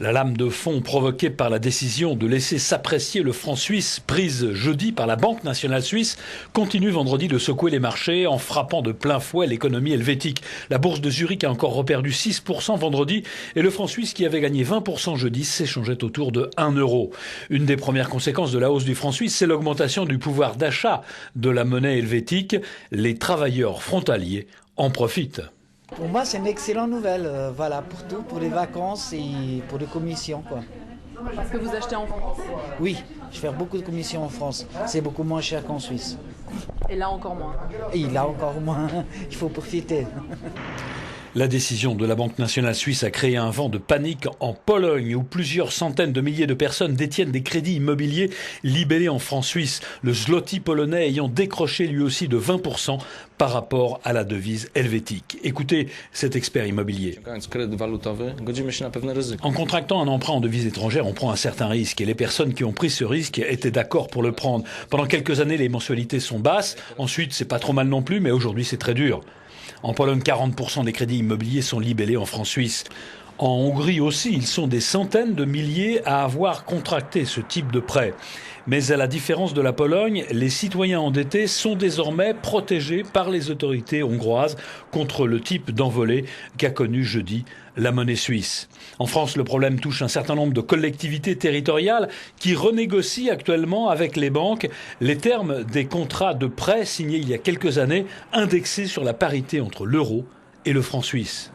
La lame de fond provoquée par la décision de laisser s'apprécier le franc suisse prise jeudi par la Banque nationale suisse continue vendredi de secouer les marchés en frappant de plein fouet l'économie helvétique. La bourse de Zurich a encore reperdu 6% vendredi et le franc suisse qui avait gagné 20% jeudi s'échangeait autour de 1 euro. Une des premières conséquences de la hausse du franc suisse, c'est l'augmentation du pouvoir d'achat de la monnaie helvétique. Les travailleurs frontaliers en profitent. Pour moi, c'est une excellente nouvelle, voilà, pour tout, pour les vacances et pour les commissions, quoi. Parce que vous achetez en France. Oui, je fais beaucoup de commissions en France. C'est beaucoup moins cher qu'en Suisse. Et là encore moins. Et là encore moins, il faut profiter. La décision de la Banque nationale suisse a créé un vent de panique en Pologne où plusieurs centaines de milliers de personnes détiennent des crédits immobiliers libellés en francs suisses. Le zloty polonais ayant décroché lui aussi de 20% par rapport à la devise helvétique. Écoutez cet expert immobilier. En contractant un emprunt en devise étrangère, on prend un certain risque et les personnes qui ont pris ce risque étaient d'accord pour le prendre. Pendant quelques années, les mensualités sont basses. Ensuite, c'est pas trop mal non plus, mais aujourd'hui, c'est très dur. En Pologne, 40% des crédits immobiliers sont libellés en francs suisses. En Hongrie aussi, ils sont des centaines de milliers à avoir contracté ce type de prêt. Mais à la différence de la Pologne, les citoyens endettés sont désormais protégés par les autorités hongroises contre le type d'envolée qu'a connu jeudi la monnaie suisse. En France, le problème touche un certain nombre de collectivités territoriales qui renégocient actuellement avec les banques les termes des contrats de prêt signés il y a quelques années, indexés sur la parité entre l'euro et le franc suisse.